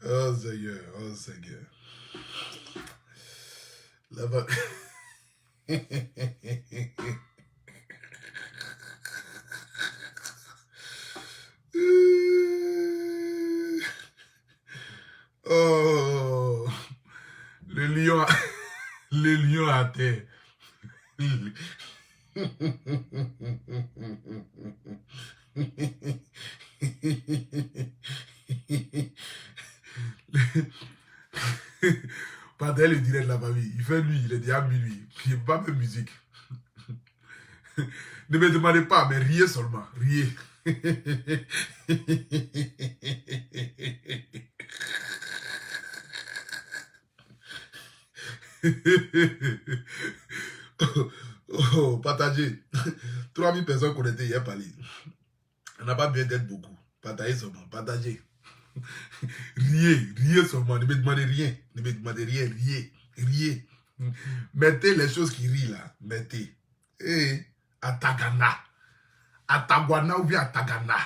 Oh Seigneur, oh Seigneur. Là-bas. Oh, le lion, le lion à terre. Pendant le direct de la famille, il fait lui, il est déjà minuit. Il n'est pas de musique. Ne me demandez pas, mais riez seulement, riez. Partagez. 3000 personnes connectées hier par ligne. On n'a pas besoin d'être beaucoup. Partagez seulement, partagez. Riez, riez seulement, ne me demandez rien. Ne me demandez rien, riez, riez. Mettez les choses qui rient là, mettez. Et à Tagana, à Taguana ou bien à Tagana,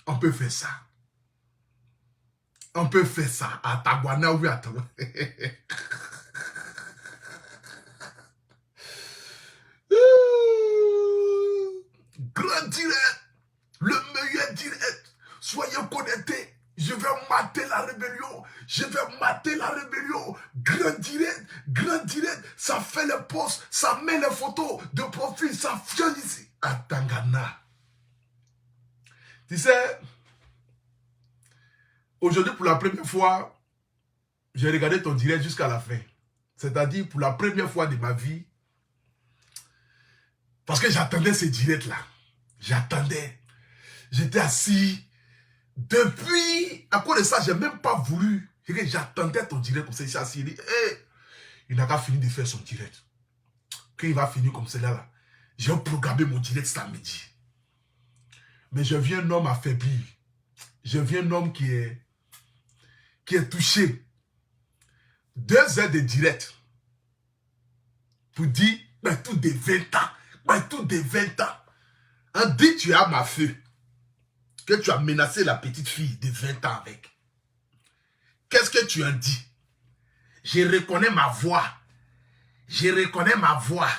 on peut faire ça. On peut faire ça à Taguana ou bien à Taguana. Grand direct, le meilleur direct. Soyez connectés. Je vais mater la rébellion. Je vais mater la rébellion. Grand direct. Ça fait les posts, ça met les photos de profil, ça vient ici. À Tangana. Tu sais, aujourd'hui, pour la première fois, j'ai regardé ton direct jusqu'à la fin. C'est-à-dire, pour la première fois de ma vie, parce que j'attendais ce direct-là. J'attendais. J'étais assis. Depuis, à cause de ça, je n'ai même pas voulu. J'attendais ton direct comme ça. Il s'est assis. Il dit, hey, il n'a pas fini de faire son direct. Quand il va finir comme cela, là, j'ai programmé mon direct samedi. Mais je viens un homme affaibli. Je viens un homme qui est touché. 2 heures de direct. Pour dire, ben, tout des 20 ans. Ben, tout des 20 ans. On dit, tu as ma feu. Que tu as menacé la petite fille de 20 ans avec. Qu'est-ce que tu as dit? Je reconnais ma voix. Je reconnais ma voix.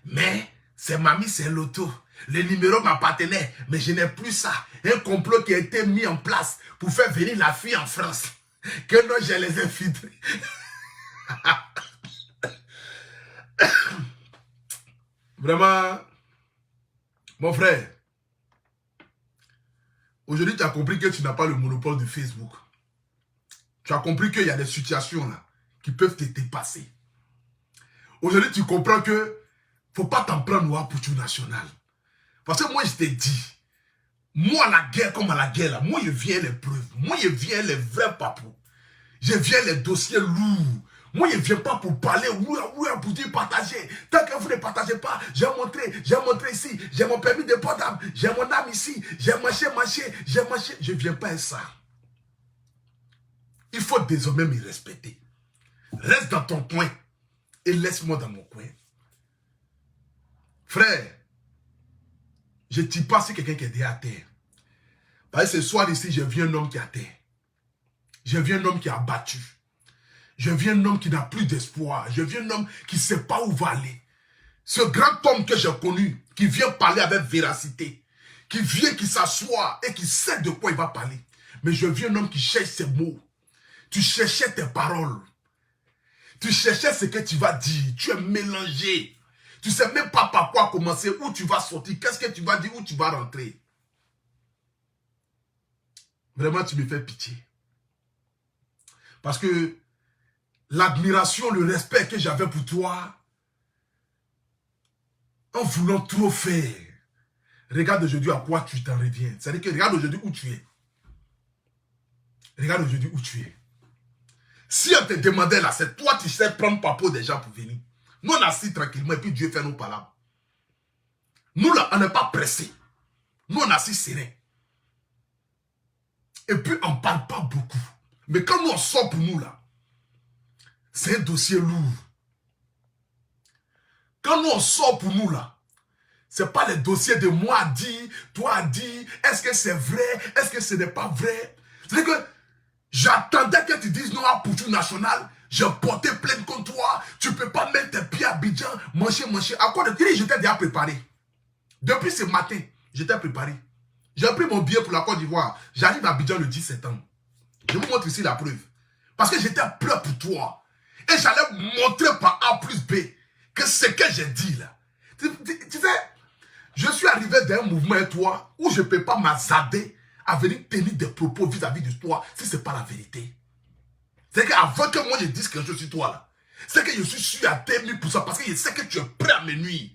Mais c'est mamie, c'est l'auto. Le numéro m'appartenait, mais je n'ai plus ça. Un complot qui a été mis en place pour faire venir la fille en France. Que non, je les ai filtrés. Vraiment, mon frère, aujourd'hui, tu as compris que tu n'as pas le monopole de Facebook. Tu as compris qu'il y a des situations là qui peuvent te dépasser. Aujourd'hui, tu comprends que il ne faut pas t'en prendre pour tout national. Parce que moi, je t'ai dit, moi, à la guerre comme à la guerre, là, moi, je viens les preuves. Moi, je viens les vrais papous. Je viens les dossiers lourds. Moi, je ne viens pas pour parler, pour dire partager. Tant que vous ne partagez pas, j'ai montré ici, j'ai mon permis de port d'âme, j'ai mon âme ici, j'ai marché. Je ne viens pas à ça. Il faut désormais me respecter. Reste dans ton coin et laisse-moi dans mon coin. Frère, je ne dis pas si quelqu'un qui est déjà à terre. Parce que ce soir ici, je viens un homme qui est à terre. Je viens un homme qui est abattu. Je viens un homme qui n'a plus d'espoir. Je viens un homme qui ne sait pas où va aller. Ce grand homme que j'ai connu, qui vient parler avec véracité, qui vient, qui s'assoit et qui sait de quoi il va parler. Mais je viens un homme qui cherche ses mots. Tu cherchais tes paroles. Tu cherchais ce que tu vas dire. Tu es mélangé. Tu ne sais même pas par quoi commencer, où tu vas sortir, qu'est-ce que tu vas dire, où tu vas rentrer. Vraiment, tu me fais pitié. Parce que l'admiration, le respect que j'avais pour toi, en voulant trop faire, regarde aujourd'hui à quoi tu t'en reviens. C'est-à-dire que regarde aujourd'hui où tu es. Regarde aujourd'hui où tu es. Si on te demandait là, c'est toi tu sais prendre papo des gens pour venir. Nous on assis tranquillement et puis Dieu fait nos palabres. Nous là, on n'est pas pressés. Nous on assis serein. Et puis on ne parle pas beaucoup. Mais quand nous on sort pour nous là, c'est un dossier lourd. Quand nous on sort pour nous là, c'est pas les dossiers de moi dit, toi dit, est-ce que c'est vrai, est-ce que ce n'est pas vrai. C'est que j'attendais que tu dises non à Poutou National, j'ai porté plainte contre toi, tu peux pas mettre tes pieds à Abidjan, manger. À quoi de dire, j'étais déjà préparé. Depuis ce matin, j'étais préparé. J'ai pris mon billet pour la Côte d'Ivoire. J'arrive à Abidjan le 10 septembre. Je vous montre ici la preuve. Parce que j'étais prêt pour toi. Et j'allais montrer par A plus B que ce que j'ai dit là. Tu sais, je suis arrivé dans un mouvement avec toi où je ne peux pas m'azarder à venir tenir des propos vis-à-vis de toi si ce n'est pas la vérité. C'est qu'avant que moi je dise quelque chose sur toi là, c'est que je suis sûr à 2000% parce que je sais que tu es prêt à me nuire.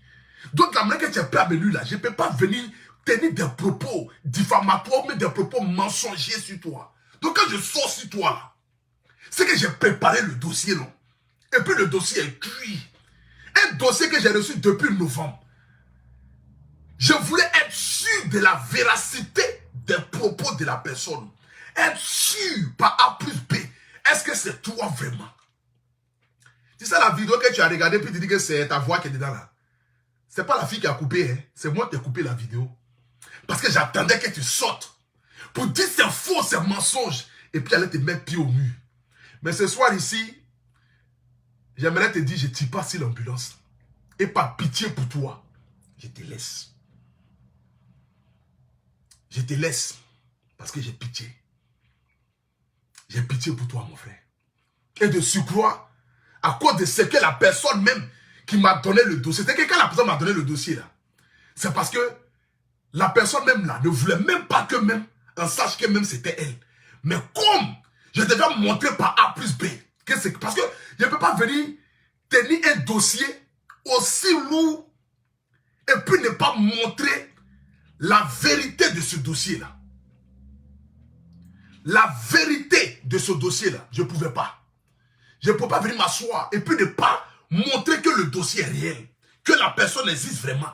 Donc la manière que tu es prêt à me nuire là, je ne peux pas venir tenir des propos diffamatoires mais des propos mensongers sur toi. Donc quand je sors sur toi là, c'est que j'ai préparé le dossier non. Et puis le dossier est cuit. Un dossier que j'ai reçu depuis novembre. Je voulais être sûr de la véracité des propos de la personne. Être sûr par A plus B. Est-ce que c'est toi vraiment? Tu sais la vidéo que tu as regardée puis tu dis que c'est ta voix qui est dedans là. C'est pas la fille qui a coupé, hein. C'est moi qui ai coupé la vidéo. Parce que j'attendais que tu sortes. Pour dire c'est faux, c'est mensonge. Et puis aller te mettre pied au mur. Mais ce soir ici, j'aimerais te dire, je ne tire pas sur l'ambulance. Et par pitié pour toi, je te laisse. Je te laisse parce que j'ai pitié. J'ai pitié pour toi, mon frère. Et de surcroît, à cause de ce que la personne même qui m'a donné le dossier, c'est que quand la personne m'a donné le dossier là, c'est parce que la personne même là ne voulait même pas que même on sache que même c'était elle. Mais comme je devais montrer par A plus B, que c'est parce que je ne peux pas venir tenir un dossier aussi lourd et puis ne pas montrer la vérité de ce dossier-là. La vérité de ce dossier-là, je ne pouvais pas. Je ne peux pas venir m'asseoir et puis ne pas montrer que le dossier est réel, que la personne existe vraiment.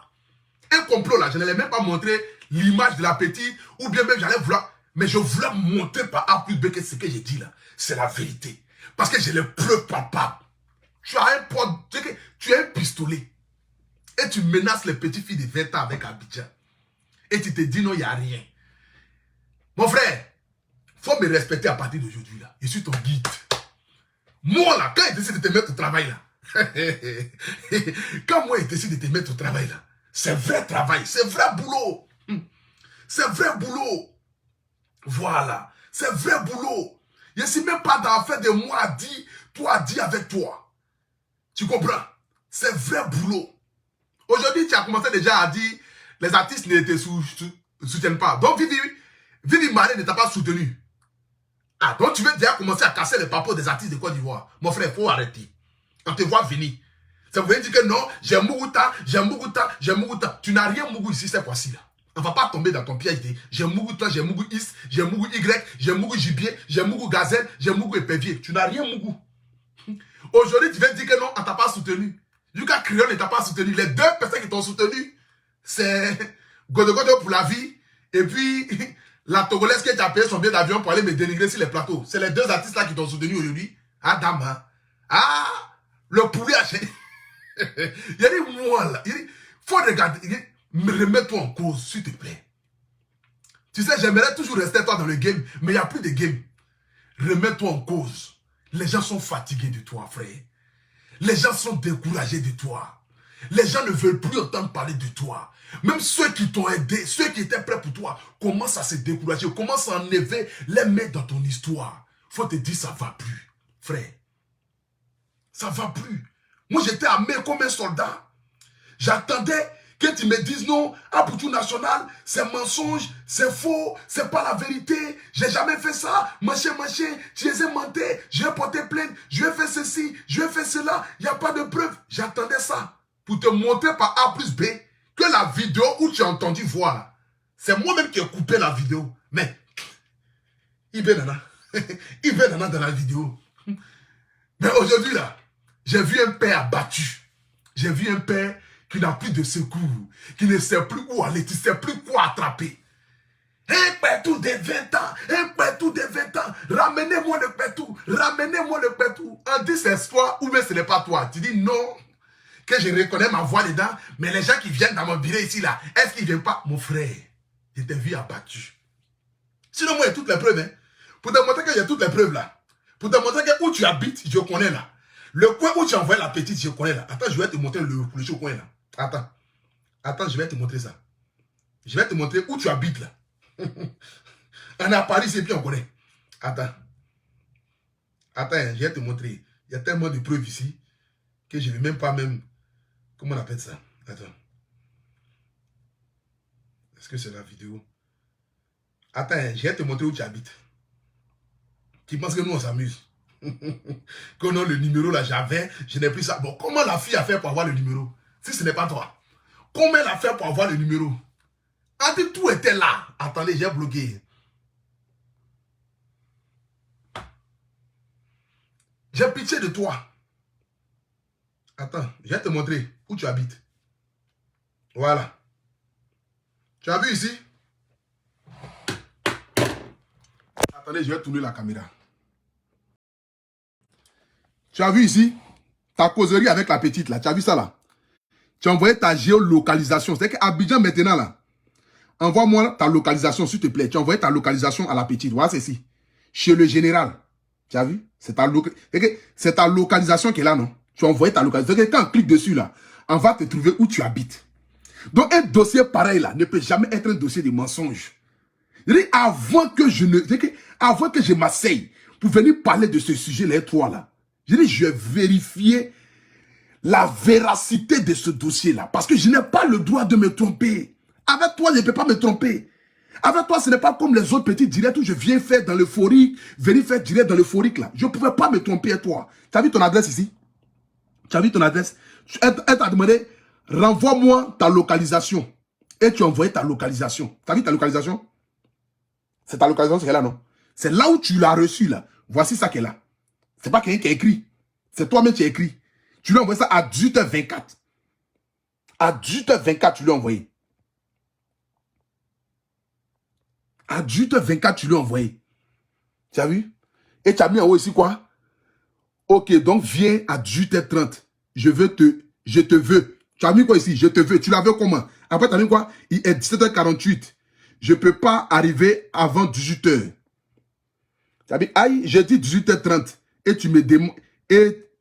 Un complot là, je n'allais même pas montrer l'image de la petite ou bien même j'allais vouloir, mais je voulais montrer par A plus B que ce que j'ai dit là, c'est la vérité. Parce que j'ai les preuves palpables. Tu as un pistolet et tu menaces les petites filles de 20 ans avec Abidjan. Et tu te dis non, il n'y a rien. Mon frère, il faut me respecter à partir d'aujourd'hui là. Je suis ton guide. Moi là, quand il décide de te mettre au travail là, quand moi il décide de te mettre au travail là, c'est vrai travail, c'est vrai boulot. C'est vrai boulot. Voilà, c'est vrai boulot. Je ne suis même pas dans l'affaire de moi dit, toi dit avec toi. Tu comprends? C'est vrai boulot. Aujourd'hui, tu as commencé déjà à dire les artistes ne te soutiennent pas. Donc, Vivi Maré ne t'a pas soutenu. Ah, donc tu veux déjà commencer à casser les papos des artistes de Côte d'Ivoire. Mon frère, il faut arrêter. On te voit venir. Ça veut dire que non, j'ai Muguta. Tu n'as rien Mugu ici cette fois-ci là. On ne va pas tomber dans ton piège. J'ai Muguta, j'ai Mugu Is, j'ai Mugu Y, j'ai Mugu Gibier, j'ai Mugu Gazelle, j'ai Mugu Épervier. Tu n'as rien Mugu. Aujourd'hui, tu veux dire que non, on ne t'a pas soutenu. Lucas Créole ne t'a pas soutenu. Les deux personnes qui t'ont soutenu, c'est Godogodo pour la vie et puis la Togolaise qui t'a payé son billet d'avion pour aller me dénigrer sur les plateaux. C'est les deux artistes là qui t'ont soutenu aujourd'hui. Ah, dame. Ah, le poulet a changé. Il y a dit, moi là, il faut regarder, remets-toi en cause, s'il te plaît. Tu sais, j'aimerais toujours rester toi dans le game, mais il n'y a plus de game. Remets-toi en cause. Les gens sont fatigués de toi, frère. Les gens sont découragés de toi. Les gens ne veulent plus entendre parler de toi. Même ceux qui t'ont aidé, ceux qui étaient prêts pour toi, commencent à se décourager, commencent à enlever les mains dans ton histoire. Faut te dire, ça ne va plus, frère. Ça ne va plus. Moi, j'étais armé comme un soldat. J'attendais que tu me dises non, à Poutou National, c'est mensonge, c'est faux, c'est pas la vérité, j'ai jamais fait ça, machin, tu les ai menté, je vais porter plainte, je vais faire ceci, je vais faire cela, il n'y a pas de preuve. J'attendais ça pour te montrer par A plus B que la vidéo où tu as entendu voir, c'est moi-même qui ai coupé la vidéo. Mais, il vient dans la vidéo. Mais aujourd'hui là, j'ai vu un père abattu. J'ai vu un père qui n'a plus de secours, qui ne sait plus où aller, qui ne sait plus quoi attraper. Un pétou de 20 ans, un pétou de 20 ans, ramenez-moi le pétou, ramenez-moi le pétou. On dit c'est toi ou bien ce n'est pas toi. Tu dis non, que je reconnais ma voix dedans, mais les gens qui viennent dans mon bureau ici, là, est-ce qu'ils ne viennent pas? Mon frère, je t'ai vu abattu. Sinon, moi, il y a toutes les preuves. Hein. Pour te montrer qu'il y a toutes les preuves, là. Pour te montrer que où tu habites, je connais, là. Le coin où tu as envoyé la petite, je connais, là. Attends, je vais te montrer le coin, là. Attends. Attends, je vais te montrer ça. Je vais te montrer où tu habites, là. On est à Paris, et puis on connaît. Attends. Attends, je vais te montrer. Il y a tellement de preuves ici que je ne vais même pas même... Comment on appelle ça? Attends. Est-ce que c'est la vidéo? Attends, je vais te montrer où tu habites. Tu penses que nous, on s'amuse? Qu'on a le numéro là, j'avais, je n'ai plus ça. Bon, comment la fille a fait pour avoir le numéro? Si ce n'est pas toi. Comment elle a fait pour avoir le numéro? Ah, tout était là. Attendez, j'ai bloqué. J'ai pitié de toi. Attends, je vais te montrer où tu habites. Voilà. Tu as vu ici? Attendez, je vais tourner la caméra. Tu as vu ici? Ta causerie avec la petite là. Tu as vu ça là? Tu as envoyé ta géolocalisation. C'est-à-dire qu'Abidjan maintenant là. Envoie-moi ta localisation s'il te plaît. Tu as envoyé ta localisation à la petite. Voilà, c'est ici. Chez le général. Tu as vu? C'est ta localisation qui est là, non? Tu as envoyé ta localisation. Quand on clique dessus là, on va te trouver où tu habites. Donc un dossier pareil là ne peut jamais être un dossier de mensonge. Avant que je m'asseye pour venir parler de ce sujet-là, toi là, je vais vérifier la véracité de ce dossier-là. Parce que je n'ai pas le droit de me tromper. Avec toi, je ne peux pas me tromper. Avec toi, ce n'est pas comme les autres petits directs où je viens faire dans l'euphorique, venir faire direct dans l'euphorique là. Je ne pouvais pas me tromper à toi. Tu as vu ton adresse ici? Tu as vu ton adresse? Elle t'a demandé, renvoie-moi ta localisation. Et tu as envoyé ta localisation. Tu as vu ta localisation? C'est ta localisation, c'est là, non? C'est là où tu l'as reçu là. Voici ça qu'elle est là. C'est pas quelqu'un qui a écrit. C'est toi-même qui as écrit. Tu lui as envoyé ça à 18h24. À 18h24, tu lui as envoyé. À 18h24, tu lui as envoyé. Tu as vu? Et tu as mis en haut ici quoi? Ok, donc viens à 18h30. Je te veux. Tu as mis quoi ici? Je te veux. Tu l'avais comment? Après, tu as mis quoi? Il est 17h48. Je ne peux pas arriver avant 18h. Tu as dit, aïe, j'ai dit 18h30. Et tu me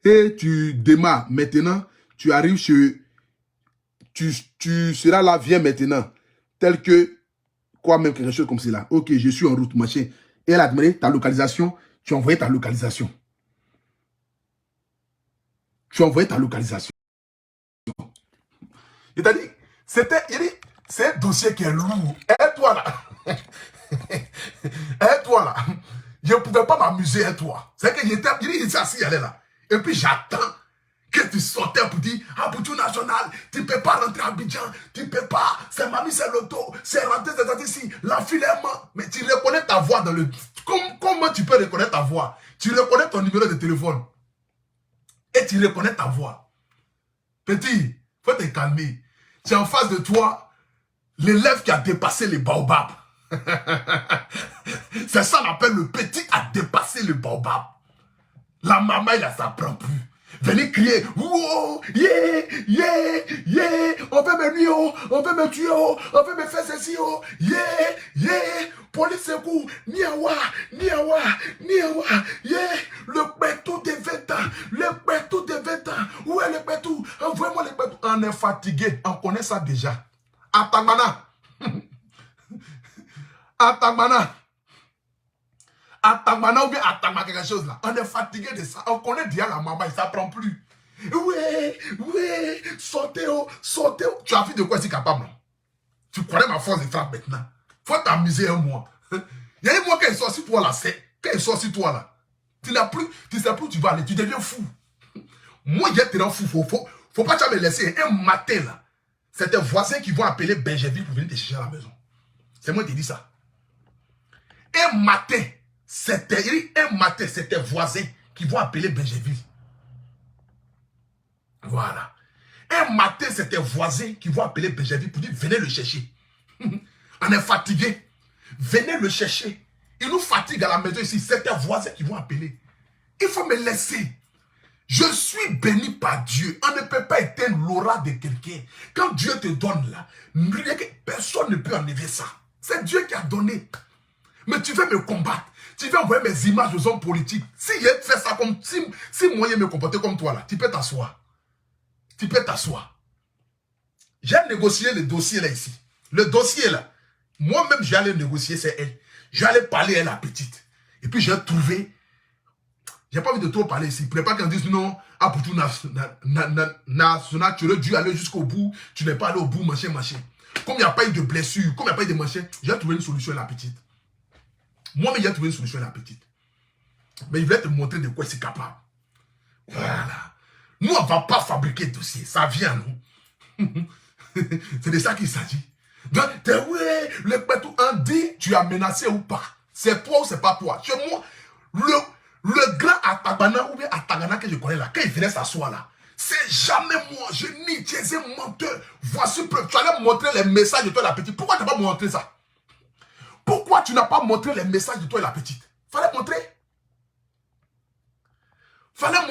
et tu démarres maintenant. Tu arrives chez... Tu seras là, viens maintenant. Tel que... Quoi même, quelque chose comme cela. Ok, je suis en route, machin. Et elle a demandé ta localisation. Tu as envoyé ta localisation. Tu as envoyé ta localisation. Il t'a dit, c'est un dossier qui est lourd. Et toi là. Et toi là. Je ne pouvais pas m'amuser avec toi. C'est que j'étais assis, il est là. Et puis j'attends que tu sortais pour dire, Abidjan national, tu ne peux pas rentrer à Abidjan, tu ne peux pas, c'est mamie, c'est l'auto, c'est rentré, c'est ici, la file est morte. Mais tu reconnais ta voix dans le... Comment tu peux reconnaître ta voix? Tu reconnais ton numéro de téléphone. Et tu reconnais ta voix. Petit, faut te calmer. Tu es en face de toi, l'élève qui a dépassé les baobabs. C'est ça qu'on appelle le petit a dépassé le baobab. La maman, il ne s'apprend plus. Venez crier, wow, yeah, yeah, yeah, on veut me nuire, on veut me tuer, on veut me faire ceci, yeah, yeah, police secours, niawa, niawa, niawa, yeah, le pétou de 20 ans, le pétou de 20 ans, où est le pétou? Envoyez-moi le pétou. On est fatigué, on connaît ça déjà. Atangmana. Atangmana. Atangmana ou bien Atangmana quelque chose là. On est fatigué de ça. On connaît déjà la maman, il ne s'apprend plus. Oui, sortez. Tu as vu de quoi je suis capable? Tu connais ma force de frappe maintenant. Faut t'amuser un mois. Il y a un mois quand il sort sur toi là, quand il sort sur toi là, tu sais plus où tu vas aller, tu deviens fou. Moi, je te rends fou. Faut pas te me laisser. Un matin là, c'est tes voisins qui vont appeler Benjeville pour venir te chercher à la maison. C'est moi qui te dis ça. Un matin, c'est tes voisins qui vont appeler Benjeville. Voilà. Un matin, c'est tes voisins qui vont appeler Benjeville pour dire venez le chercher. On est fatigué. Venez le chercher. Il nous fatigue à la maison ici. C'est tes voisins qui vont appeler. Il faut me laisser. Je suis béni par Dieu. On ne peut pas éteindre l'aura de quelqu'un. Quand Dieu te donne là, personne ne peut enlever ça. C'est Dieu qui a donné. Mais tu veux me combattre. Tu veux envoyer mes images aux hommes politiques. Si je fais ça comme... Si moi je me comporter comme toi là, tu peux t'asseoir. Tu peux t'asseoir. J'ai négocié le dossier là ici. Le dossier là. Moi-même, j'allais négocier, c'est elle. J'allais parler, elle la petite. Et puis j'ai trouvé... J'ai pas envie de trop parler ici. Pour ne pas qu'on dise non, ah pour tout national, tu aurais dû aller jusqu'au bout, tu n'es pas allé au bout, machin. Comme il n'y a pas eu de blessure, comme il n'y a pas eu de machin, j'ai trouvé une solution à la petite. Moi-même, j'ai trouvé une solution à la petite. Mais il voulait te montrer de quoi c'est capable. Voilà. Nous, on ne va pas fabriquer de dossier. Ça vient, non? C'est de ça qu'il s'agit. Donc, ouais, le pétou, on dit, tu as menacé ou pas. C'est toi ou c'est pas toi. Chez moi, le grand Atagana ou bien Atagana que je connais là, quand il venait s'asseoir là, c'est jamais moi, je nie, tu es un menteur. Voici preuve, tu allais montrer les messages de toi et la petite. Pourquoi tu n'as pas montré ça? Pourquoi tu n'as pas montré les messages de toi et la petite? Fallait montrer. Fallait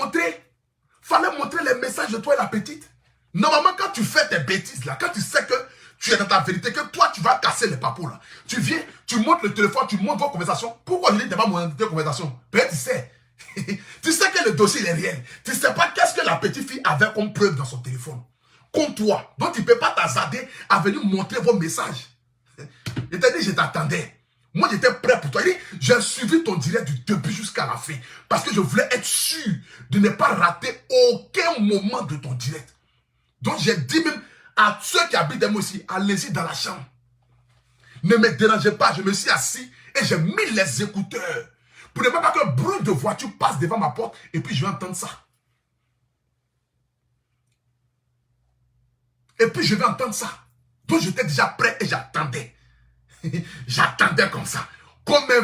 montrer les messages de toi et la petite. Normalement, quand tu fais tes bêtises là, quand tu sais que tu es dans ta vérité, que toi, tu vas casser les papous là. Tu viens, tu montes le téléphone, tu montes vos conversations. Pourquoi je dis que tu n'as pas montré tes conversations? Peut-être tu sais. Tu sais que le dossier est réel. Tu ne sais pas qu'est-ce que la petite fille avait comme preuve dans son téléphone. Comme toi. Donc tu ne peux pas t'hasarder à venir montrer vos messages. Je t'ai dit, je t'attendais. Moi, j'étais prêt pour toi. J'ai suivi ton direct du début jusqu'à la fin. Parce que je voulais être sûr de ne pas rater aucun moment de ton direct. Donc j'ai dit même à ceux qui habitent moi aussi, allez-y dans la chambre. Ne me dérangez pas, je me suis assis et j'ai mis les écouteurs. Pour ne pas qu'un bruit de voiture passe devant ma porte et puis je vais entendre ça. Et puis je vais entendre ça. Donc j'étais déjà prêt et j'attendais. J'attendais comme ça. Comme un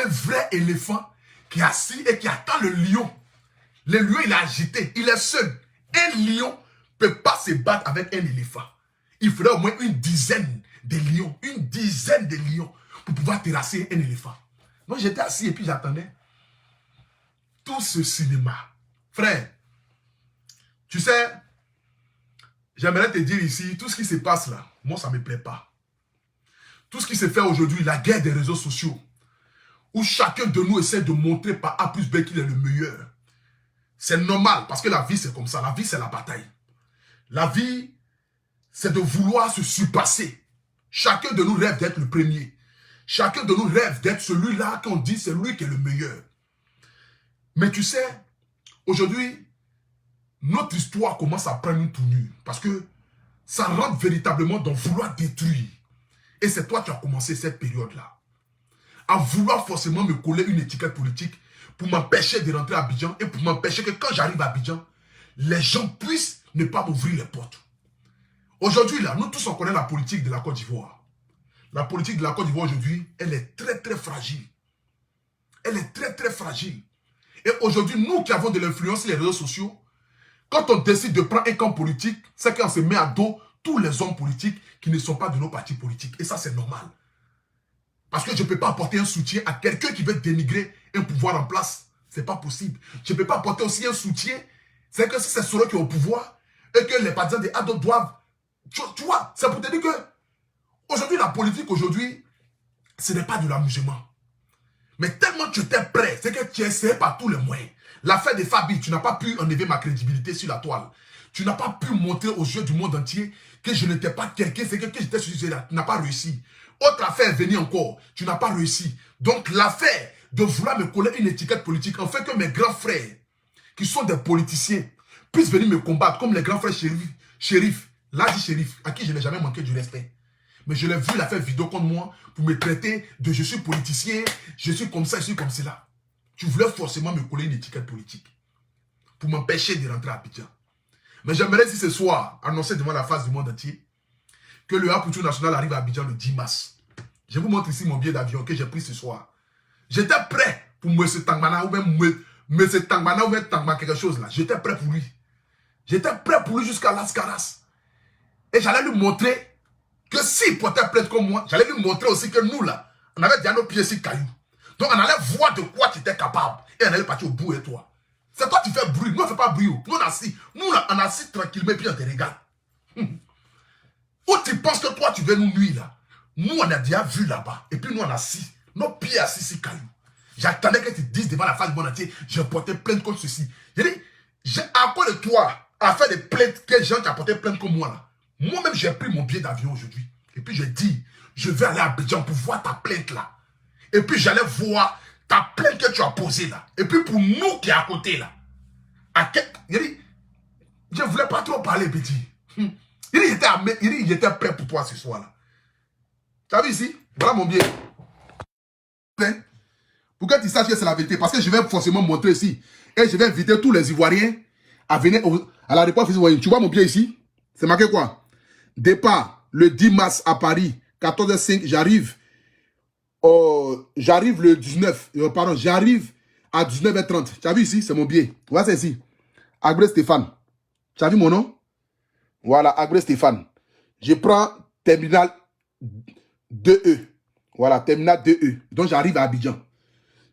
vrai éléphant qui est assis et qui attend le lion. Le lion, il est agité, il est seul. Un lion ne peut pas se battre avec un éléphant. Il faudrait au moins une dizaine de lions. Une dizaine de lions pour pouvoir terrasser un éléphant. Donc j'étais assis et puis j'attendais. Tout ce cinéma. Frère, tu sais, j'aimerais te dire ici, tout ce qui se passe là, moi ça ne me plaît pas. Tout ce qui se fait aujourd'hui, la guerre des réseaux sociaux, où chacun de nous essaie de montrer par A plus B qu'il est le meilleur. C'est normal, parce que la vie c'est comme ça. La vie c'est la bataille. La vie, c'est de vouloir se surpasser. Chacun de nous rêve d'être le premier. Chacun de nous rêve d'être celui-là qu'on dit c'est lui qui est le meilleur. Mais tu sais, aujourd'hui, notre histoire commence à prendre une tournure. Parce que ça rentre véritablement dans vouloir détruire. Et c'est toi qui as commencé cette période-là. À vouloir forcément me coller une étiquette politique pour m'empêcher de rentrer à Abidjan et pour m'empêcher que quand j'arrive à Abidjan, les gens puissent ne pas m'ouvrir les portes. Aujourd'hui, là, nous tous on connaît la politique de la Côte d'Ivoire. La politique de la Côte d'Ivoire aujourd'hui, elle est très très fragile. Elle est très très fragile. Et aujourd'hui, nous qui avons de l'influence sur les réseaux sociaux, quand on décide de prendre un camp politique, c'est qu'on se met à dos tous les hommes politiques qui ne sont pas de nos partis politiques. Et ça, c'est normal. Parce que je ne peux pas apporter un soutien à quelqu'un qui veut dénigrer un pouvoir en place. Ce n'est pas possible. Je ne peux pas apporter aussi un soutien. C'est que si c'est celui qui est au pouvoir et que les partisans des ADO doivent... Tu vois, c'est pour te dire que aujourd'hui, la politique, aujourd'hui, ce n'est pas de l'amusement. Mais tellement tu étais prêt, c'est que tu essayais par tous les moyens. L'affaire de Fabi, tu n'as pas pu enlever ma crédibilité sur la toile. Tu n'as pas pu montrer aux yeux du monde entier que je n'étais pas quelqu'un, c'est que j'étais sur ce là. Tu n'as pas réussi. Autre affaire est venue encore, tu n'as pas réussi. Donc l'affaire de vouloir me coller une étiquette politique en fait que mes grands frères, qui sont des politiciens, puissent venir me combattre comme les grands frères shérif, là dit shérif, à qui je n'ai jamais manqué du respect. Mais je l'ai vu, il a fait vidéo contre moi pour me traiter de je suis politicien, je suis comme ça, je suis comme cela. Tu voulais forcément me coller une étiquette politique pour m'empêcher de rentrer à Abidjan. Mais j'aimerais si ce soir, annoncer devant la face du monde entier, que le Apoutou National arrive à Abidjan le 10 mars. Je vous montre ici mon billet d'avion que j'ai pris ce soir. J'étais prêt pour M. Tangmana ou même M. Tangmana ou même Tangmana quelque chose là. J'étais prêt pour lui. J'étais prêt pour lui jusqu'à Las Caras. Et j'allais lui montrer que s'il portait plainte comme moi, j'allais lui montrer aussi que nous là, on avait déjà nos pieds sur cailloux. Donc on allait voir de quoi tu étais capable. Et on allait partir au bout et toi. C'est toi qui fais bruit. Nous, on ne fait pas bruit. Nous, on assis. Nous, on assis tranquillement et puis on te regarde. Où tu penses que toi, tu veux nous nuire là? Nous, on a déjà vu là-bas. Et puis nous, on a assis. Nos pieds assis sur caillou. J'attendais que tu dises devant la face du monde entier, je portais plainte contre ceci. J'ai dit, à quoi de toi, à faire des plaintes, que les gens qui ont porté plainte comme moi là? Moi-même, j'ai pris mon billet d'avion aujourd'hui. Et puis je dis, je vais aller à Abidjan pour voir ta plainte là. Et puis j'allais voir ta plainte que tu as posée là. Et puis pour nous qui est à côté là. Il dit, je ne voulais pas trop parler, petit. Il dit, il était prêt pour toi ce soir là. Tu as vu ici? Voilà mon billet. Pour que tu saches que c'est la vérité. Parce que je vais forcément montrer ici. Et je vais inviter tous les Ivoiriens à venir à l'aéroport. Tu vois mon billet ici? C'est marqué quoi? Départ le 10 mars à Paris, 14h05. J'arrive le 19. Pardon, j'arrive à 19h30. Tu as vu ici? C'est mon billet. Voilà, c'est ici. Agré Stéphane. Tu as vu mon nom? Voilà, Agré Stéphane. Je prends terminal 2E. Voilà, terminal 2E. Donc, j'arrive à Abidjan.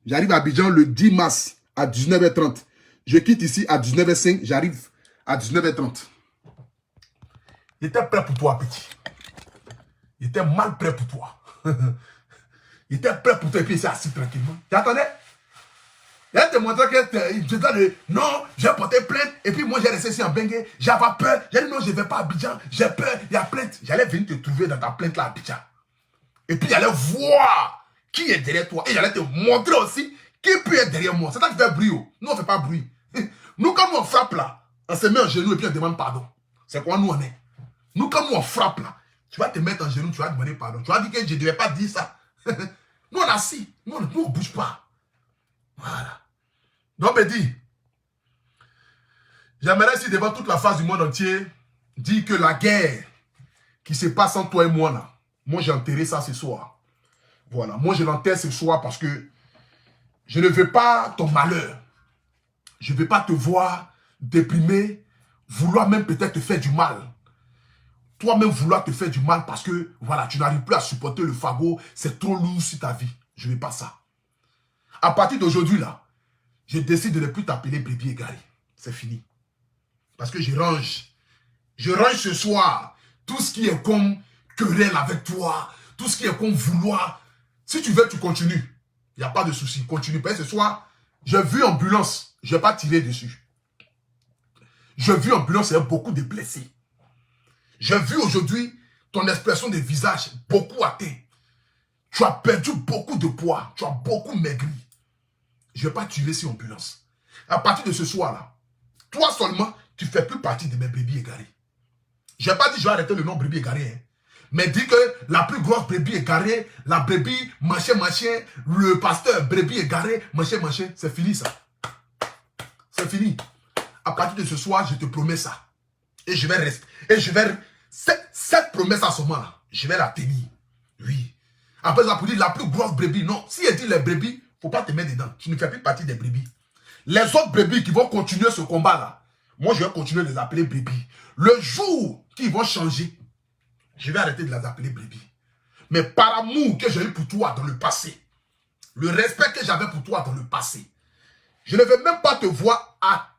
J'arrive à Abidjan le 10 mars à 19h30. Je quitte ici à 19h05. J'arrive à 19h30. Il était prêt pour toi, petit. Il était mal prêt pour toi. Il était prêt pour toi et puis il s'est assis tranquillement. Tu attendais? Il te montrait que non, j'ai porté plainte et puis moi j'ai resté ici en Bengue. J'avais peur. J'ai dit non, je ne vais pas à Abidjan. J'ai peur, il y a plainte. J'allais venir te trouver dans ta plainte là à Abidjan. Et puis j'allais voir qui est derrière toi. Et j'allais te montrer aussi qui peut être derrière moi. C'est toi qui fais bruit. Nous, on ne fait pas bruit. Nous, quand nous on frappe là, on se met en genoux et puis on demande pardon. C'est quoi nous on est? Nous, quand nous on frappe là, tu vas te mettre en genoux, tu vas demander pardon. Tu vas dire que je ne devais pas dire ça. Nous, on est assis. Nous, on ne bouge pas. Voilà. Donc, Bédi, j'aimerais ici devant toute la face du monde entier dire que la guerre qui se passe entre toi et moi là, moi j'ai enterré ça ce soir. Voilà, moi je l'enterre ce soir parce que je ne veux pas ton malheur. Je ne veux pas te voir déprimé, vouloir même peut-être te faire du mal. Toi-même vouloir te faire du mal parce que, voilà, tu n'arrives plus à supporter le fagot, c'est trop lourd sur ta vie. Je ne veux pas ça. À partir d'aujourd'hui, là, je décide de ne plus t'appeler brebis égaré. C'est fini. Parce que je range ce soir tout ce qui est comme querelle avec toi, tout ce qui est comme vouloir. Si tu veux, tu continues. Il n'y a pas de souci. Continue. Parce que ce soir, j'ai vu ambulance. Je ne vais pas tirer dessus. J'ai vu ambulance avec beaucoup de blessés. J'ai vu aujourd'hui ton expression de visage beaucoup atteint. Tu as perdu beaucoup de poids. Tu as beaucoup maigri. Je ne vais pas tirer sur ambulance. À partir de ce soir-là, toi seulement, tu ne fais plus partie de mes brebis égarés. Je n'ai pas dit que je vais arrêter le nom brebis égaré. Hein. Mais dis que la plus grosse brebis égarée, la brebis machin, le pasteur brebis égaré, machin, c'est fini ça. C'est fini. À partir de ce soir, je te promets ça. Et je vais rester. Et je vais... Cette promesse à ce moment-là, je vais la tenir. Oui. Après, ça pour dire la plus grosse brebis. Non, si elle dit les brebis, il ne faut pas te mettre dedans. Tu ne fais plus partie des brebis. Les autres brebis qui vont continuer ce combat-là, moi, je vais continuer de les appeler brebis. Le jour qu'ils vont changer, je vais arrêter de les appeler brebis. Mais par amour que j'ai eu pour toi dans le passé, le respect que j'avais pour toi dans le passé, je ne vais même pas te voir à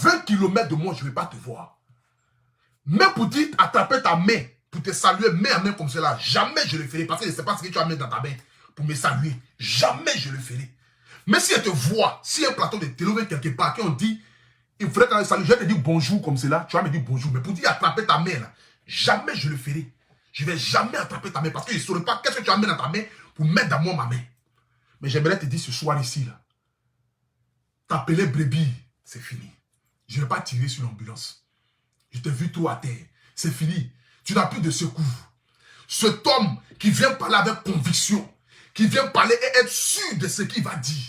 20 km de moi, je ne vais pas te voir. Même pour dire attraper ta main, pour te saluer main à main comme cela, jamais je le ferai. Parce que je ne sais pas ce que tu as mis dans ta main pour me saluer. Jamais je le ferai. Mais si elle te voit, si un plateau de télé quelque part, qui on dit, il faudrait qu'elle salue, je vais te dire bonjour comme cela, tu vas me dire bonjour. Mais pour dire attraper ta main, là, jamais je le ferai. Je ne vais jamais attraper ta main parce que je ne saurais pas qu'est-ce que tu as mis dans ta main pour mettre dans moi ma main. Mais j'aimerais te dire ce soir ici, là, t'appeler brebis, c'est fini. Je ne vais pas tirer sur l'ambulance. Je t'ai vu tout à terre. C'est fini. Tu n'as plus de secours. Cet homme qui vient parler avec conviction, qui vient parler et être sûr de ce qu'il va dire,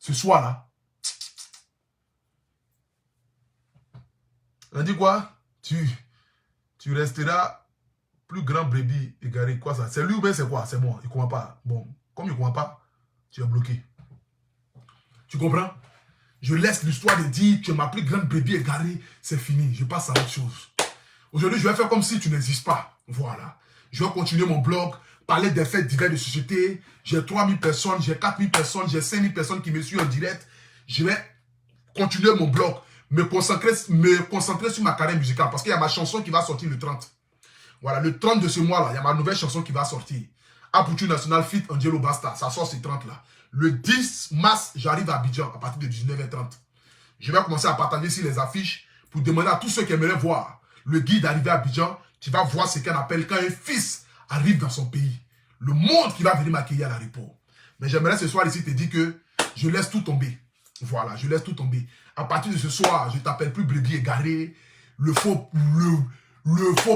ce soir-là, on dit quoi? Tu resteras plus grand brebis égaré. Quoi ça? C'est lui ou bien c'est quoi? C'est moi. Il ne comprend pas. Bon, comme il ne comprend pas, tu es bloqué. Tu comprends? Je laisse l'histoire de dire que ma plus grande brebis égarée, c'est fini. Je passe à autre chose. Aujourd'hui, je vais faire comme si tu n'existes pas. Voilà. Je vais continuer mon blog, parler des faits divers de société. J'ai 3000 personnes, j'ai 4000 personnes, j'ai 5000 personnes qui me suivent en direct. Je vais continuer mon blog, me concentrer sur ma carrière musicale. Parce qu'il y a ma chanson qui va sortir le 30. Voilà, le 30 de ce mois-là, il y a ma nouvelle chanson qui va sortir. Aputu National Fit Angelo Basta, ça sort ce 30 là. Le 10 mars, j'arrive à Abidjan à partir de 19h30. Je vais commencer à partager sur les affiches pour demander à tous ceux qui aimeraient voir le guide arriver à Abidjan. Tu vas voir ce qu'on appelle quand un fils arrive dans son pays. Le monde qui va venir m'accueillir à l'aéroport. Mais j'aimerais ce soir ici te dire que je laisse tout tomber. Voilà, je laisse tout tomber. À partir de ce soir, je ne t'appelle plus brebis égaré, le faux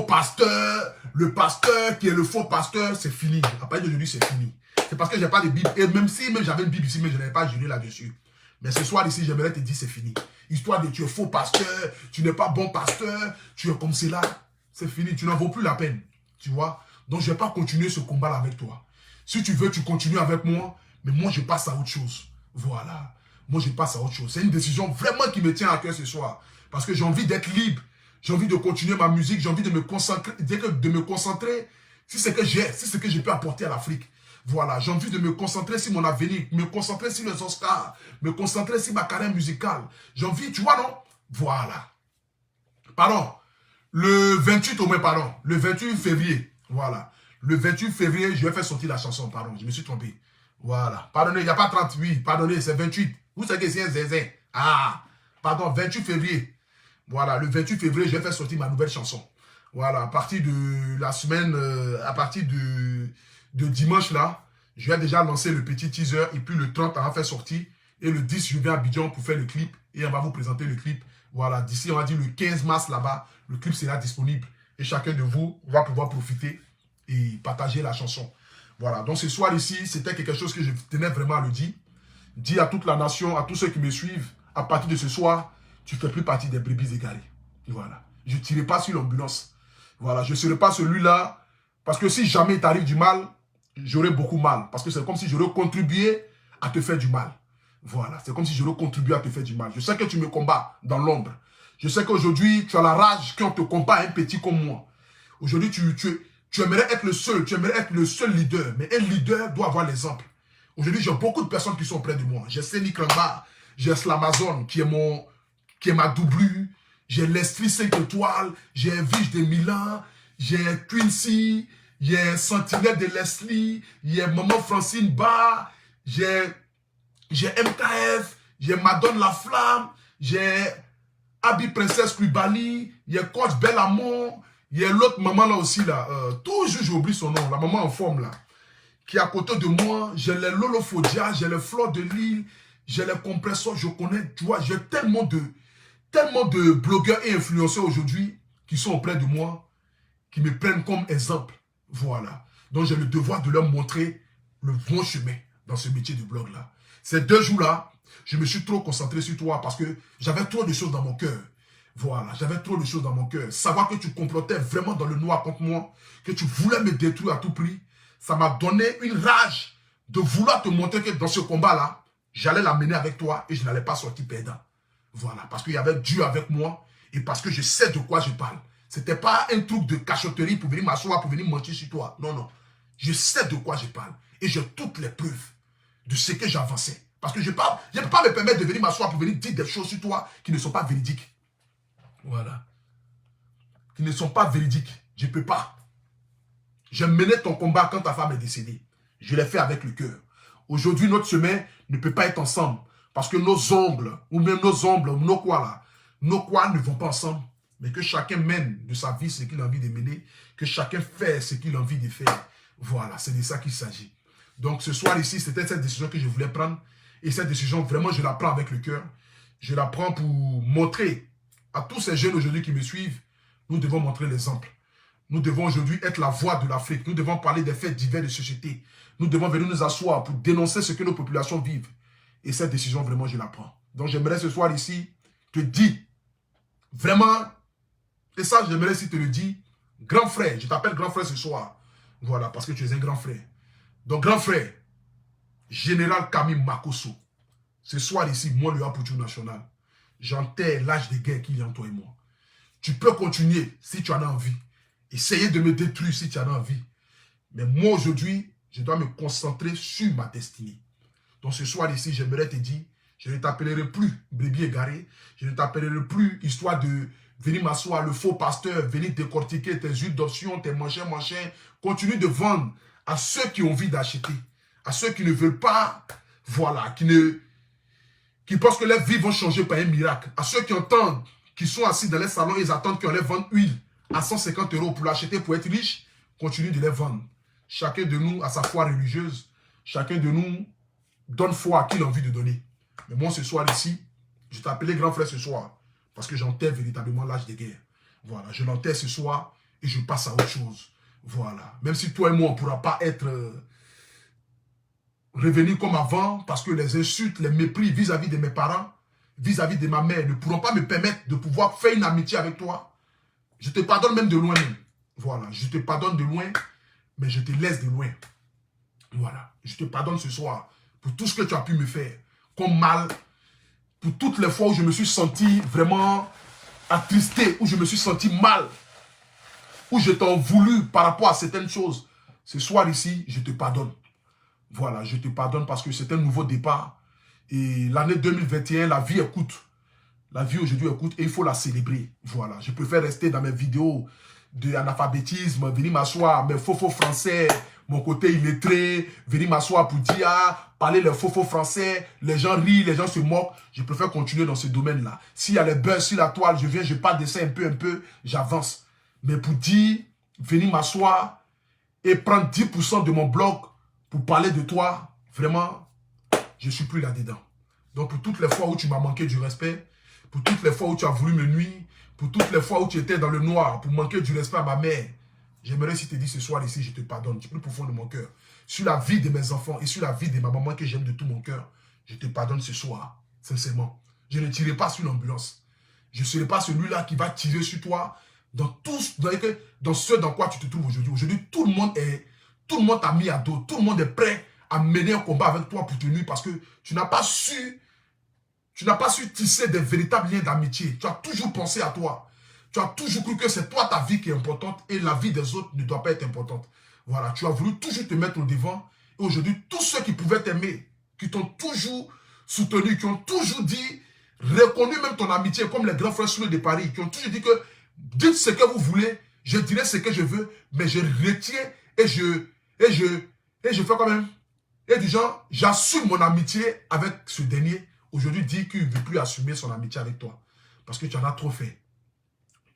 pasteur, le pasteur qui est le faux pasteur, c'est fini. À partir d'aujourd'hui, c'est fini. C'est parce que je n'ai pas de Bible. Et même si j'avais une Bible ici, mais je n'avais pas juré là-dessus. Mais ce soir ici, j'aimerais te dire, c'est fini. Histoire de tu es faux pasteur, tu n'es pas bon pasteur, tu es comme cela. C'est fini, tu n'en vaux plus la peine. Tu vois? Donc, je ne vais pas continuer ce combat-là avec toi. Si tu veux, tu continues avec moi, mais moi, je passe à autre chose. Voilà. Moi, je passe à autre chose. C'est une décision vraiment qui me tient à cœur ce soir. Parce que j'ai envie d'être libre. J'ai envie de continuer ma musique. J'ai envie de me concentrer sur ce que j'ai, sur ce que je peux apporter à l'Afrique. Voilà. J'ai envie de me concentrer sur mon avenir, me concentrer sur les Oscars, me concentrer sur ma carrière musicale. J'ai envie, tu vois, non? Voilà. Pardon. Le 28 au moins, pardon. Le 28 février. Voilà. Le 28 février, je vais faire sortir la chanson. Pardon, je me suis trompé. Voilà. Pardonnez, il n'y a pas 38. Pardonnez, c'est 28. Vous savez que c'est un zézin. Ah. Pardon, 28 février. Voilà, le 28 février, je vais faire sortir ma nouvelle chanson. Voilà, à partir de la semaine, à partir de dimanche là, je vais déjà lancer le petit teaser. Et puis le 30, on va faire sortir. Et le 10, je viens à Abidjan pour faire le clip. Et on va vous présenter le clip. Voilà, d'ici, on va dire le 15 mars là-bas, le clip sera disponible. Et chacun de vous va pouvoir profiter et partager la chanson. Voilà, donc ce soir ici, c'était quelque chose que je tenais vraiment à le dire. Dire à toute la nation, à tous ceux qui me suivent, à partir de ce soir, tu ne fais plus partie des brebis égarées. Voilà. Je ne tirerai pas sur l'ambulance. Voilà, je ne serai pas celui-là. Parce que si jamais il t'arrive du mal, j'aurai beaucoup mal. Parce que c'est comme si j'aurais contribué à te faire du mal. Voilà, c'est comme si j'aurais contribué à te faire du mal. Je sais que tu me combats dans l'ombre. Je sais qu'aujourd'hui, tu as la rage quand on te combat à un petit comme moi. Aujourd'hui, tu aimerais être le seul. Tu aimerais être le seul leader. Mais un leader doit avoir l'exemple. Aujourd'hui, j'ai beaucoup de personnes qui sont près de moi. J'ai Séni Kramba, j'ai Slamazon qui est ma doublure. J'ai l'Esprit 5 étoiles, j'ai Vige de Milan, j'ai Quincy, j'ai Sentinelle de Leslie, j'ai Maman Francine Ba, j'ai MKF, j'ai Madone La Flamme, j'ai Abi Princesse Kubali, il y a Coach Bellamont, il y a l'autre maman là aussi là, toujours j'oublie son nom, la maman en forme là, qui est à côté de moi, j'ai les Lolo Fodia, j'ai les Fleurs de Lille, j'ai les Compresseurs, je connais, tu vois, j'ai tellement de blogueurs et influenceurs aujourd'hui qui sont auprès de moi, qui me prennent comme exemple. Voilà. Donc j'ai le devoir de leur montrer le bon chemin dans ce métier de blog là. Ces 2 jours-là, je me suis trop concentré sur toi parce que j'avais trop de choses dans mon cœur. Voilà, j'avais trop de choses dans mon cœur. Savoir que tu complotais vraiment dans le noir contre moi, que tu voulais me détruire à tout prix, ça m'a donné une rage de vouloir te montrer que dans ce combat-là, j'allais l'amener avec toi et je n'allais pas sortir perdant. Voilà, parce qu'il y avait Dieu avec moi et parce que je sais de quoi je parle. Ce n'était pas un truc de cachotterie pour venir m'asseoir, pour venir mentir sur toi. Non, non. Je sais de quoi je parle et j'ai toutes les preuves de ce que j'avançais. Parce que je ne peux pas me permettre de venir m'asseoir pour venir dire des choses sur toi qui ne sont pas véridiques. Voilà. Qui ne sont pas véridiques. Je ne peux pas. J'ai mené ton combat quand ta femme est décédée. Je l'ai fait avec le cœur. Aujourd'hui, notre chemin ne peut pas être ensemble. Parce que nos ongles, ou même nos ongles, nos quoi là, nos quoi ne vont pas ensemble. Mais que chacun mène de sa vie ce qu'il a envie de mener. Que chacun fait ce qu'il a envie de faire. Voilà, c'est de ça qu'il s'agit. Donc ce soir ici, c'était cette décision que je voulais prendre. Et cette décision, vraiment, je la prends avec le cœur. Je la prends pour montrer à tous ces jeunes aujourd'hui qui me suivent, nous devons montrer l'exemple. Nous devons aujourd'hui être la voix de l'Afrique. Nous devons parler des faits divers de société. Nous devons venir nous asseoir pour dénoncer ce que nos populations vivent. Et cette décision, vraiment, je la prends. Donc, j'aimerais ce soir ici te dire, vraiment, et ça, j'aimerais ici te le dire, grand frère, je t'appelle grand frère ce soir. Voilà, parce que tu es un grand frère. Donc, grand frère, Général Camille Makosso, ce soir ici, moi, le Aputu National, j'enterre l'âge de guerre qu'il y a entre toi et moi. Tu peux continuer si tu en as envie. Essayer de me détruire si tu en as envie. Mais moi, aujourd'hui, je dois me concentrer sur ma destinée. Donc, ce soir ici, j'aimerais te dire, Je ne t'appellerai plus brebis égaré. Je ne t'appellerai plus histoire de venir m'asseoir, le faux pasteur, venir décortiquer tes huiles d'option, tes machins. Continue de vendre à ceux qui ont envie d'acheter. À ceux qui ne veulent pas, voilà, qui pensent que leurs vies vont changer par un miracle. À ceux qui entendent, qui sont assis dans les salons, ils attendent qu'on leur vende huile à 150 € pour l'acheter, pour être riche. Continue de les vendre. Chacun de nous a sa foi religieuse. Chacun de nous donne foi à qui il a envie de donner. Mais moi, ce soir ici, je t'ai appelé grand frère ce soir parce que j'enterre véritablement l'âge de guerre. Voilà, je l'enterre ce soir et je passe à autre chose. Voilà. Même si toi et moi, on ne pourra pas être revenus comme avant parce que les insultes, les mépris vis-à-vis de mes parents, vis-à-vis de ma mère ne pourront pas me permettre de pouvoir faire une amitié avec toi. Je te pardonne même de loin même. Voilà, je te pardonne de loin, mais je te laisse de loin. Voilà, je te pardonne ce soir pour tout ce que tu as pu me faire comme mal, pour toutes les fois où je me suis senti vraiment attristé, où je me suis senti mal, où je t'en voulu par rapport à certaines choses. Ce soir ici, je te pardonne. Voilà, je te pardonne parce que c'est un nouveau départ. Et l'année 2021, la vie est courte. La vie aujourd'hui est courte et il faut la célébrer. Voilà, je préfère rester dans mes vidéos d'analphabétisme, venir m'asseoir, mes faux français, mon côté illettré, venir m'asseoir pour dire, parler les faux français, les gens rient, les gens se moquent. Je préfère continuer dans ce domaine-là. S'il y a les buzz sur la toile, je viens, je parle de ça un peu, j'avance. Mais pour dire, venir m'asseoir et prendre 10% de mon blog pour parler de toi, vraiment, je ne suis plus là-dedans. Donc pour toutes les fois où tu m'as manqué du respect, pour toutes les fois où tu as voulu me nuire, pour toutes les fois où tu étais dans le noir, pour manquer du respect à ma mère, j'aimerais si te dire ce soir ici, je te pardonne du plus profond de mon cœur. Sur la vie de mes enfants et sur la vie de ma maman que j'aime de tout mon cœur, je te pardonne ce soir, sincèrement. Je ne tirerai pas sur l'ambulance. Je ne serai pas celui-là qui va tirer sur toi dans ce dans quoi tu te trouves aujourd'hui. Aujourd'hui, tout le monde t'a mis à dos, tout le monde est prêt à mener un combat avec toi pour te nuire parce que tu n'as pas su tisser des véritables liens d'amitié. Tu as toujours pensé à toi. Tu as toujours cru que c'est toi ta vie qui est importante et la vie des autres ne doit pas être importante. Voilà, tu as voulu toujours te mettre au devant. Et aujourd'hui, tous ceux qui pouvaient t'aimer, qui t'ont toujours soutenu, qui ont toujours dit, reconnu même ton amitié, comme les grands frères Soulé de Paris, qui ont toujours dit que dites ce que vous voulez, je dirai ce que je veux, mais je retiens et je fais quand même. Et du genre, j'assume mon amitié avec ce dernier. Aujourd'hui, dit qu'il ne veut plus assumer son amitié avec toi. Parce que tu en as trop fait.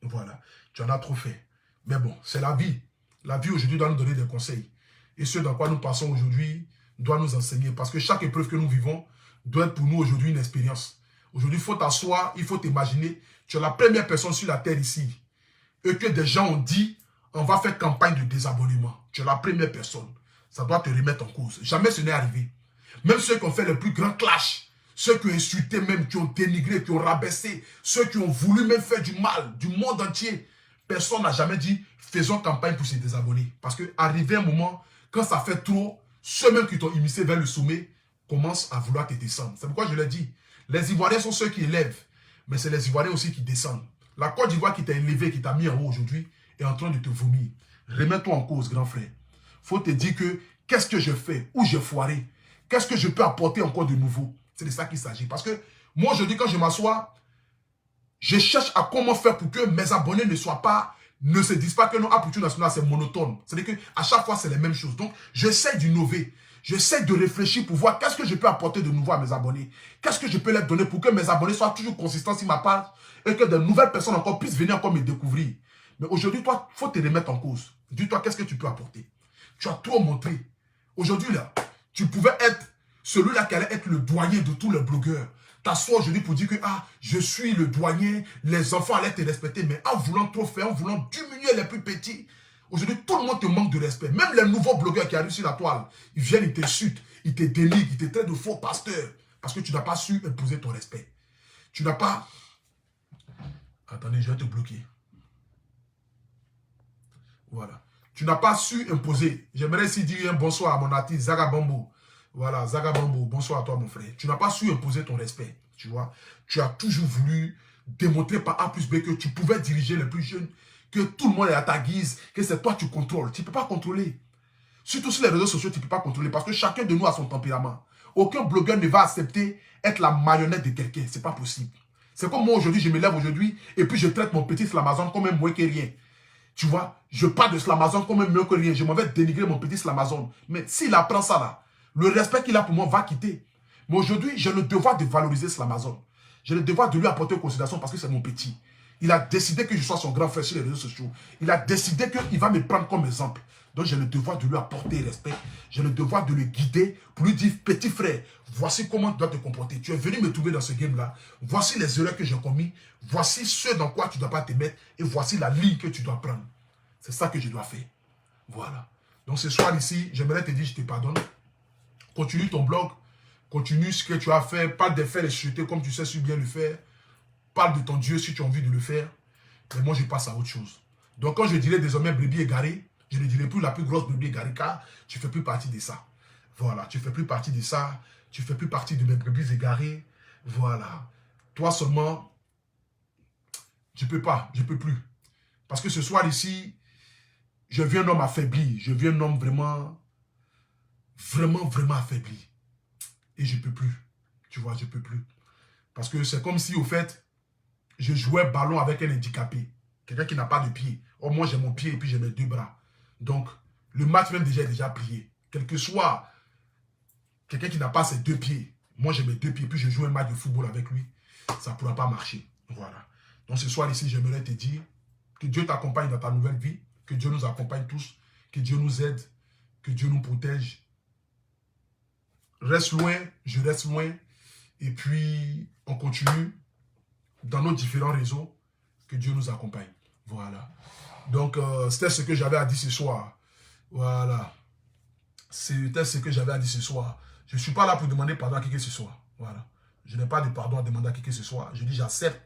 Voilà, tu en as trop fait. Mais bon, c'est la vie. La vie aujourd'hui doit nous donner des conseils. Et ce dans quoi nous passons aujourd'hui doit nous enseigner. Parce que chaque épreuve que nous vivons doit être pour nous aujourd'hui une expérience. Aujourd'hui, il faut t'asseoir, il faut t'imaginer. Tu es la première personne sur la terre ici. Et que des gens ont dit, on va faire campagne de désabonnement. Tu es la première personne. Ça doit te remettre en cause. Jamais ce n'est arrivé. Même ceux qui ont fait le plus grand clash, ceux qui ont insulté même, qui ont dénigré, qui ont rabaissé, ceux qui ont voulu même faire du mal, du monde entier, personne n'a jamais dit, faisons campagne pour se désabonner. Parce qu'arrivé un moment, quand ça fait trop, ceux même qui t'ont immiscé vers le sommet commencent à vouloir te descendre. C'est pourquoi je l'ai dit. Les Ivoiriens sont ceux qui élèvent, mais c'est les Ivoiriens aussi qui descendent. La Côte d'Ivoire qui t'a élevé, qui t'a mis en haut aujourd'hui, est en train de te vomir. Remets-toi en cause, grand frère. Faut te dire que, qu'est-ce que je fais? Où j'ai foiré? Qu'est-ce que je peux apporter encore de nouveau? C'est de ça qu'il s'agit. Parce que moi, je dis, quand je m'assois, je cherche à comment faire pour que mes abonnés ne se disent pas que non, Apouture National, c'est monotone. C'est-à-dire qu'à chaque fois, c'est les mêmes choses. Donc, j'essaie d'innover. J'essaie de réfléchir pour voir qu'est-ce que je peux apporter de nouveau à mes abonnés. Qu'est-ce que je peux leur donner pour que mes abonnés soient toujours consistants sur ma page et que de nouvelles personnes encore puissent venir encore me découvrir. Mais aujourd'hui, toi, il faut te remettre en cause. Dis-toi, qu'est-ce que tu peux apporter? Tu as trop montré. Aujourd'hui, là, tu pouvais être celui-là qui allait être le doyen de tous les blogueurs. T'assois aujourd'hui pour dire que je suis le doyen, les enfants allaient te respecter, mais en voulant trop faire, en voulant diminuer les plus petits, aujourd'hui tout le monde te manque de respect. Même les nouveaux blogueurs qui arrivent sur la toile, ils viennent, ils t'insultent, ils te dénigrent, ils te traitent de faux pasteurs, parce que tu n'as pas su imposer ton respect. Tu n'as pas... Attendez, je vais te bloquer. Voilà. Tu n'as pas su imposer. J'aimerais ici dire un bonsoir à mon artiste, Zaga Bambo. Voilà, Zaga Bambo, bonsoir à toi mon frère. Tu n'as pas su imposer ton respect, tu vois. Tu as toujours voulu démontrer par A plus B que tu pouvais diriger les plus jeunes, que tout le monde est à ta guise, que c'est toi qui contrôles. Tu ne peux pas contrôler. Surtout sur les réseaux sociaux, tu ne peux pas contrôler parce que chacun de nous a son tempérament. Aucun blogueur ne va accepter être la marionnette de quelqu'un. C'est pas possible. C'est comme moi aujourd'hui, je me lève aujourd'hui et puis je traite mon petit Slamazon comme un moins que rien. Tu vois, je parle de Slamazon comme un mieux que rien. Je m'en vais dénigrer mon petit Slamazon. Mais s'il apprend ça là, le respect qu'il a pour moi va quitter. Mais aujourd'hui, j'ai le devoir de valoriser Slamazon. J'ai le devoir de lui apporter une considération parce que c'est mon petit. Il a décidé que je sois son grand frère sur les réseaux sociaux. Il a décidé qu'il va me prendre comme exemple. Donc j'ai le devoir de lui apporter respect. J'ai le devoir de le guider pour lui dire, petit frère, voici comment tu dois te comporter. Tu es venu me trouver dans ce game-là. Voici les erreurs que j'ai commises. Voici ce dans quoi tu ne dois pas te mettre. Et voici la ligne que tu dois prendre. C'est ça que je dois faire. Voilà. Donc ce soir ici, j'aimerais te dire, je te pardonne. Continue ton blog. Continue ce que tu as fait. Parle des faits, les chuter comme tu sais si bien le faire. Parle de ton Dieu si tu as envie de le faire. Mais moi, je passe à autre chose. Donc quand je dirai désormais brebis égarée, je ne dirai plus la plus grosse brebis égarée car tu ne fais plus partie de ça. Voilà, tu ne fais plus partie de ça. Tu ne fais plus partie de mes brebis égarées. Voilà. Toi seulement, je ne peux pas, je ne peux plus. Parce que ce soir ici, je vis un homme affaibli. Je vis un homme vraiment affaibli. Et je ne peux plus. Tu vois, je ne peux plus. Parce que c'est comme si, au fait, je jouais ballon avec un handicapé. Quelqu'un qui n'a pas de pied. Or, moi, j'ai mon pied et puis j'ai mes deux bras. Donc, le match même est déjà plié. Quel que soit quelqu'un qui n'a pas ses deux pieds, moi, j'ai mes deux pieds, puis je joue un match de football avec lui, ça ne pourra pas marcher. Voilà. Donc, ce soir ici, j'aimerais te dire que Dieu t'accompagne dans ta nouvelle vie, que Dieu nous accompagne tous, que Dieu nous aide, que Dieu nous protège. Reste loin, je reste loin, et puis on continue dans nos différents réseaux, que Dieu nous accompagne. Voilà. Donc, c'était ce que j'avais à dire ce soir. Voilà. C'était ce que j'avais à dire ce soir. Je ne suis pas là pour demander pardon à qui que ce soit. Voilà. Je n'ai pas de pardon à demander à qui que ce soit. Je dis, j'accepte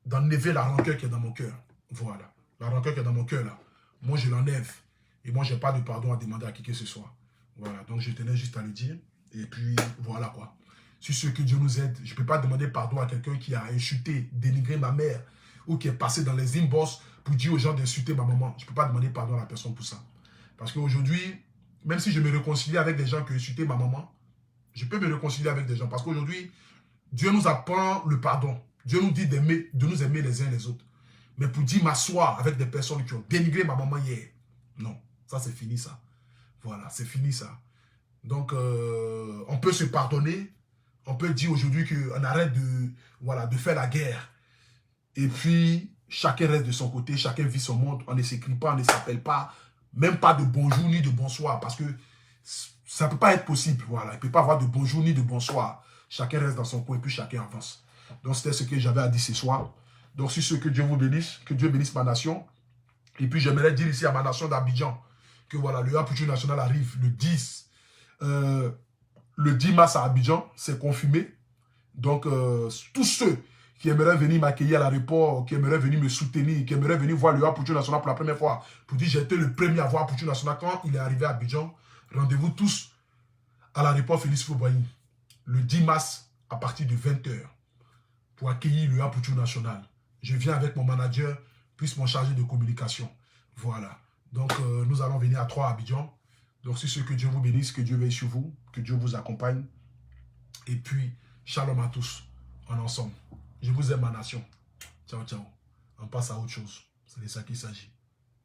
d'enlever la rancœur qui est dans mon cœur. Voilà. La rancœur qui est dans mon cœur, là. Moi, je l'enlève. Et moi, je n'ai pas de pardon à demander à qui que ce soit. Voilà. Donc, je tenais juste à le dire. Et puis, voilà quoi. Sur ce que Dieu nous aide, je ne peux pas demander pardon à quelqu'un qui a insulté, dénigré ma mère, ou qui est passé dans les inbox pour dire aux gens d'insulter ma maman. Je ne peux pas demander pardon à la personne pour ça. Parce qu'aujourd'hui, même si je me réconcilie avec des gens qui ont insulté ma maman, je peux me réconcilier avec des gens. Parce qu'aujourd'hui, Dieu nous apprend le pardon. Dieu nous dit de nous aimer les uns les autres. Mais pour dire m'asseoir avec des personnes qui ont dénigré ma maman hier, non, ça c'est fini ça. Voilà, c'est fini ça. Donc, on peut se pardonner. On peut dire aujourd'hui qu'on arrête de faire la guerre. Et puis, chacun reste de son côté, chacun vit son monde. On ne s'écrit pas, on ne s'appelle pas. Même pas de bonjour ni de bonsoir. Parce que ça ne peut pas être possible. Voilà. Il ne peut pas avoir de bonjour ni de bonsoir. Chacun reste dans son coin et puis chacun avance. Donc, c'était ce que j'avais à dire ce soir. Donc, sur ce, que Dieu vous bénisse. Que Dieu bénisse ma nation. Et puis, j'aimerais dire ici à ma nation d'Abidjan que voilà, le Apouture National arrive le 10. Le 10 mars à Abidjan, c'est confirmé. Donc, tous ceux qui aimeraient venir m'accueillir à l'aéroport, qui aimeraient venir me soutenir, qui aimeraient venir voir le Apouture National pour la première fois, pour dire j'ai été le premier à voir Apouture National quand il est arrivé à Abidjan, rendez-vous tous à l'aéroport Félix Houphouët-Boigny le 10 mars à partir de 20 h pour accueillir le Apouture National. Je viens avec mon manager, plus mon chargé de communication. Voilà. Donc, nous allons venir à 3 à Abidjan. Donc, c'est ce que Dieu vous bénisse, que Dieu veille sur vous, que Dieu vous accompagne. Et puis, shalom à tous, en ensemble. Je vous aime, ma nation. Ciao, ciao. On passe à autre chose. C'est de ça qu'il s'agit.